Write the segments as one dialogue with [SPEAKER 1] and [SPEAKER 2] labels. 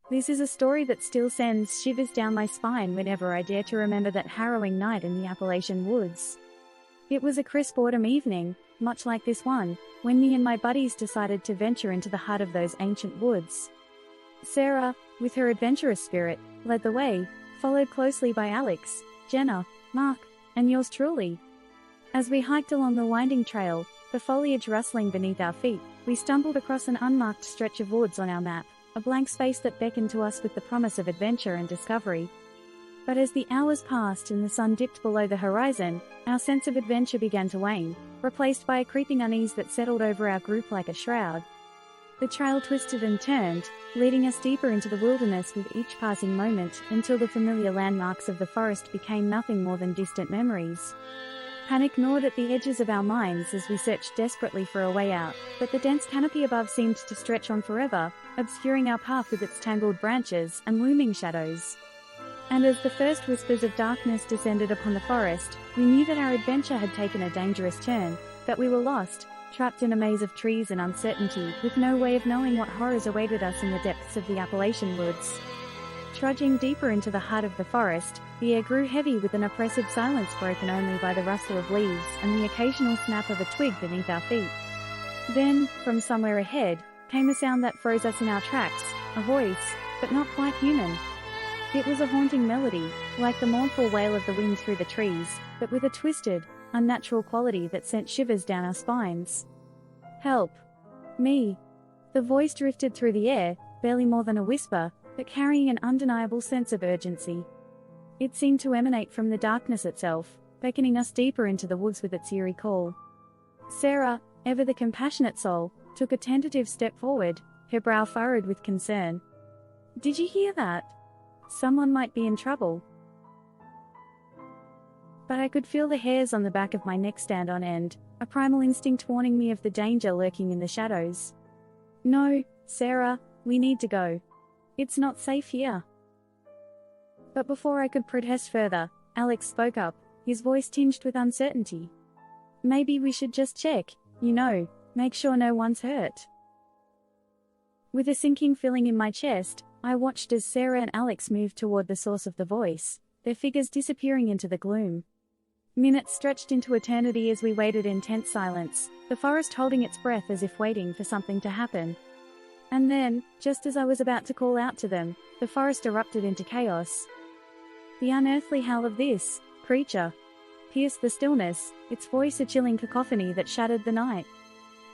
[SPEAKER 1] This is a story that still sends shivers down my spine whenever I dare to remember that harrowing night in the Appalachian woods. It was a crisp autumn evening, much like this one, when me and my buddies decided to venture into the heart of those ancient woods. Sarah, with her adventurous spirit, led the way, followed closely by Alex, Jenna, Mark, and yours truly. As we hiked along the winding trail, the foliage rustling beneath our feet, we stumbled across an unmarked stretch of woods on our map, a blank space that beckoned to us with the promise of adventure and discovery. But as the hours passed and the sun dipped below the horizon, our sense of adventure began to wane, replaced by a creeping unease that settled over our group like a shroud. The trail twisted and turned, leading us deeper into the wilderness with each passing moment, until the familiar landmarks of the forest became nothing more than distant memories. Panic gnawed at the edges of our minds as we searched desperately for a way out, but the dense canopy above seemed to stretch on forever, obscuring our path with its tangled branches and looming shadows. And as the first whispers of darkness descended upon the forest, we knew that our adventure had taken a dangerous turn, that we were lost, trapped in a maze of trees and uncertainty, with no way of knowing what horrors awaited us in the depths of the Appalachian woods. Trudging deeper into the heart of the forest, the air grew heavy with an oppressive silence broken only by the rustle of leaves and the occasional snap of a twig beneath our feet. Then, from somewhere ahead, came a sound that froze us in our tracks, a voice, but not quite human. It was a haunting melody, like the mournful wail of the wind through the trees, but with a twisted, unnatural quality that sent shivers down our spines. "Help! Me!" The voice drifted through the air, barely more than a whisper, but carrying an undeniable sense of urgency. It seemed to emanate from the darkness itself, beckoning us deeper into the woods with its eerie call. Sarah, ever the compassionate soul, took a tentative step forward, her brow furrowed with concern. "Did you hear that? Someone might be in trouble." But I could feel the hairs on the back of my neck stand on end, a primal instinct warning me of the danger lurking in the shadows. "No, Sarah, we need to go. It's not safe here." But before I could protest further, Alex spoke up, his voice tinged with uncertainty. "Maybe we should just check, make sure no one's hurt." With a sinking feeling in my chest, I watched as Sarah and Alex moved toward the source of the voice, their figures disappearing into the gloom. Minutes stretched into eternity as we waited in tense silence, the forest holding its breath as if waiting for something to happen. And then, just as I was about to call out to them, the forest erupted into chaos. The unearthly howl of this creature pierced the stillness, its voice a chilling cacophony that shattered the night.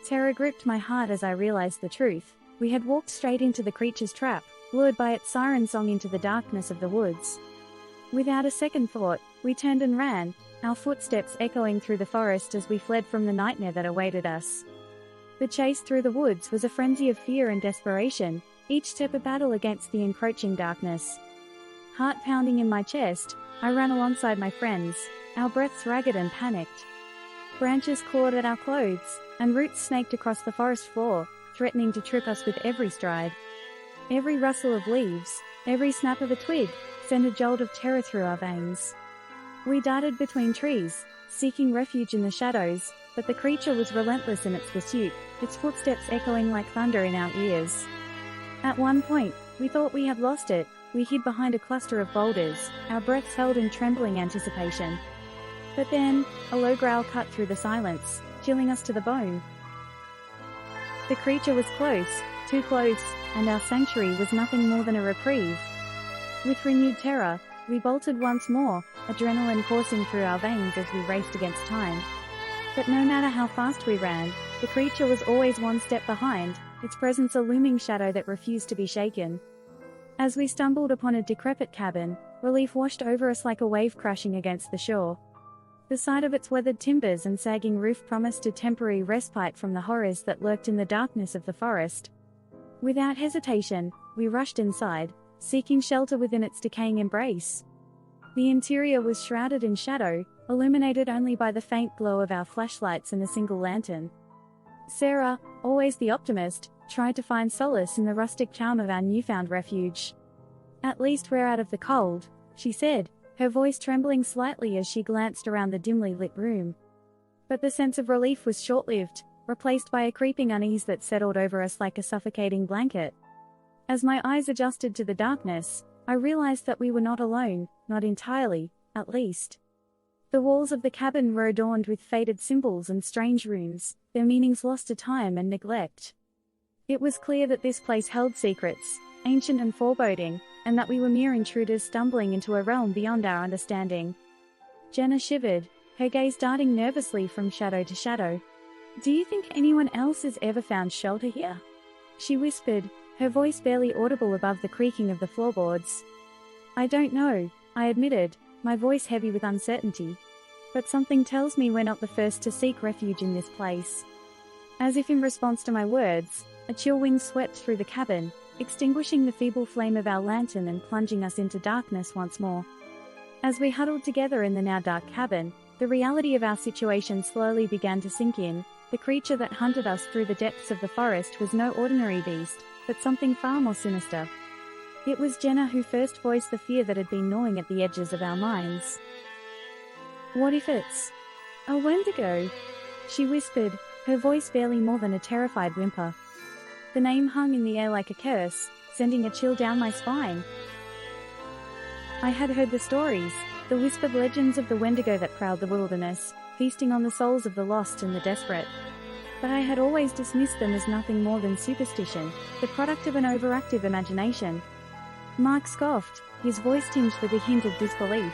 [SPEAKER 1] Terror gripped my heart as I realized the truth. We had walked straight into the creature's trap, lured by its siren song into the darkness of the woods. Without a second thought, we turned and ran, our footsteps echoing through the forest as we fled from the nightmare that awaited us. The chase through the woods was a frenzy of fear and desperation, each step a battle against the encroaching darkness. Heart pounding in my chest, I ran alongside my friends, our breaths ragged and panicked. Branches clawed at our clothes, and roots snaked across the forest floor, threatening to trip us with every stride. Every rustle of leaves, every snap of a twig, sent a jolt of terror through our veins. We darted between trees, seeking refuge in the shadows, but the creature was relentless in its pursuit, its footsteps echoing like thunder in our ears. At one point, we thought we had lost it. We hid behind a cluster of boulders, our breaths held in trembling anticipation. But then, a low growl cut through the silence, chilling us to the bone. The creature was close, too close, and our sanctuary was nothing more than a reprieve. With renewed terror, we bolted once more, adrenaline coursing through our veins as we raced against time. But no matter how fast we ran, the creature was always one step behind, its presence a looming shadow that refused to be shaken. As we stumbled upon a decrepit cabin, relief washed over us like a wave crashing against the shore. The sight of its weathered timbers and sagging roof promised a temporary respite from the horrors that lurked in the darkness of the forest. Without hesitation, we rushed inside, seeking shelter within its decaying embrace. The interior was shrouded in shadow, illuminated only by the faint glow of our flashlights and a single lantern. Sarah, always the optimist, tried to find solace in the rustic charm of our newfound refuge. "At least we're out of the cold," she said, her voice trembling slightly as she glanced around the dimly lit room. But the sense of relief was short-lived, replaced by a creeping unease that settled over us like a suffocating blanket. As my eyes adjusted to the darkness, I realized that we were not alone, not entirely, at least. The walls of the cabin were adorned with faded symbols and strange runes, their meanings lost to time and neglect. It was clear that this place held secrets, ancient and foreboding, and that we were mere intruders stumbling into a realm beyond our understanding. Jenna shivered, her gaze darting nervously from shadow to shadow. "Do you think anyone else has ever found shelter here?" she whispered, her voice barely audible above the creaking of the floorboards. "I don't know," I admitted, my voice heavy with uncertainty. "But something tells me we're not the first to seek refuge in this place." As if in response to my words, a chill wind swept through the cabin, extinguishing the feeble flame of our lantern and plunging us into darkness once more. As we huddled together in the now dark cabin, the reality of our situation slowly began to sink in. The creature that hunted us through the depths of the forest was no ordinary beast, but something far more sinister. It was Jenna who first voiced the fear that had been gnawing at the edges of our minds. "What if it's a Wendigo?" she whispered, her voice barely more than a terrified whimper. The name hung in the air like a curse, sending a chill down my spine. I had heard the stories, the whispered legends of the Wendigo that prowled the wilderness, feasting on the souls of the lost and the desperate. But I had always dismissed them as nothing more than superstition, the product of an overactive imagination. Mark scoffed, his voice tinged with a hint of disbelief.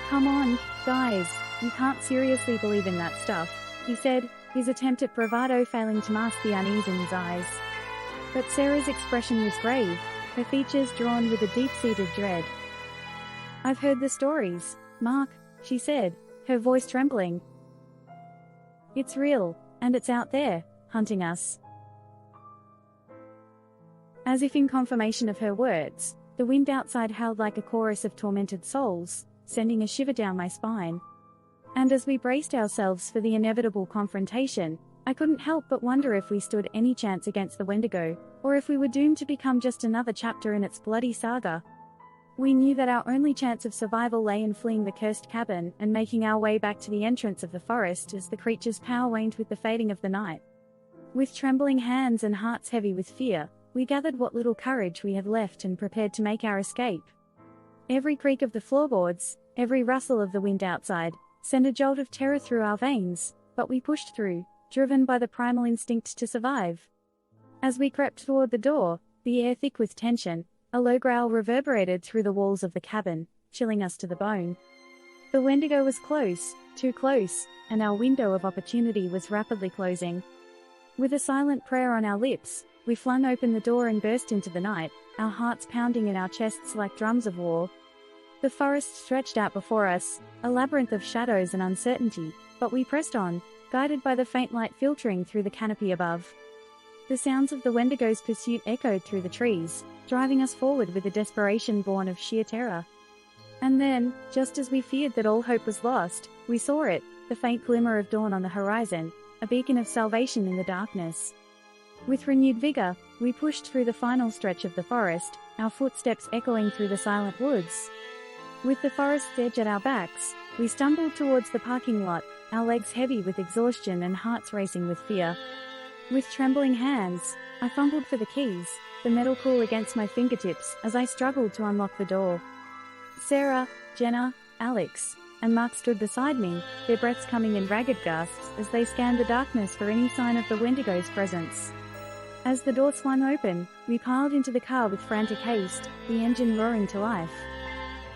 [SPEAKER 1] "Come on, guys, you can't seriously believe in that stuff," he said, his attempt at bravado failing to mask the unease in his eyes. But Sarah's expression was grave, her features drawn with a deep-seated dread. "I've heard the stories, Mark," she said, her voice trembling. "It's real, and it's out there, hunting us." As if in confirmation of her words, the wind outside howled like a chorus of tormented souls, sending a shiver down my spine. And as we braced ourselves for the inevitable confrontation, I couldn't help but wonder if we stood any chance against the Wendigo, or if we were doomed to become just another chapter in its bloody saga. We knew that our only chance of survival lay in fleeing the cursed cabin and making our way back to the entrance of the forest as the creature's power waned with the fading of the night. With trembling hands and hearts heavy with fear, we gathered what little courage we had left and prepared to make our escape. Every creak of the floorboards, every rustle of the wind outside, sent a jolt of terror through our veins, but we pushed through, driven by the primal instinct to survive. As we crept toward the door, the air thick with tension, a low growl reverberated through the walls of the cabin, chilling us to the bone. The Wendigo was close, too close, and our window of opportunity was rapidly closing. With a silent prayer on our lips, we flung open the door and burst into the night, our hearts pounding in our chests like drums of war. The forest stretched out before us, a labyrinth of shadows and uncertainty, but we pressed on, guided by the faint light filtering through the canopy above. The sounds of the Wendigo's pursuit echoed through the trees, driving us forward with a desperation born of sheer terror. And then, just as we feared that all hope was lost, we saw it, the faint glimmer of dawn on the horizon, a beacon of salvation in the darkness. With renewed vigor, we pushed through the final stretch of the forest, our footsteps echoing through the silent woods. With the forest's edge at our backs, we stumbled towards the parking lot, our legs heavy with exhaustion and hearts racing with fear. With trembling hands, I fumbled for the keys, the metal cool against my fingertips as I struggled to unlock the door. Sarah, Jenna, Alex, and Mark stood beside me, their breaths coming in ragged gasps as they scanned the darkness for any sign of the Wendigo's presence. As the door swung open, we piled into the car with frantic haste, the engine roaring to life.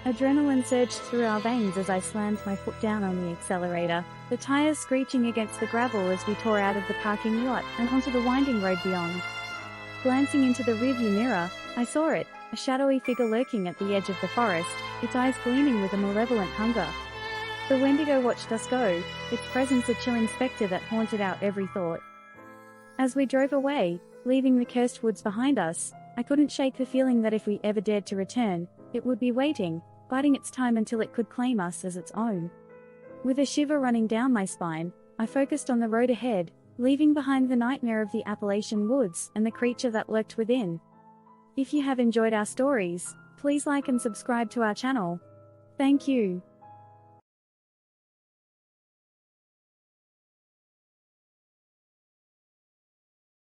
[SPEAKER 1] Adrenaline surged through our veins as I slammed my foot down on the accelerator, the tires screeching against the gravel as we tore out of the parking lot and onto the winding road beyond. Glancing into the rearview mirror, I saw it, a shadowy figure lurking at the edge of the forest, its eyes gleaming with a malevolent hunger. The Wendigo watched us go, its presence a chilling spectre that haunted our every thought. As we drove away, leaving the cursed woods behind us, I couldn't shake the feeling that if we ever dared to return, it would be waiting, biding its time until it could claim us as its own. With a shiver running down my spine, I focused on the road ahead, leaving behind the nightmare of the Appalachian woods and the creature that lurked within. If you have enjoyed our stories, please like and subscribe to our channel. Thank you.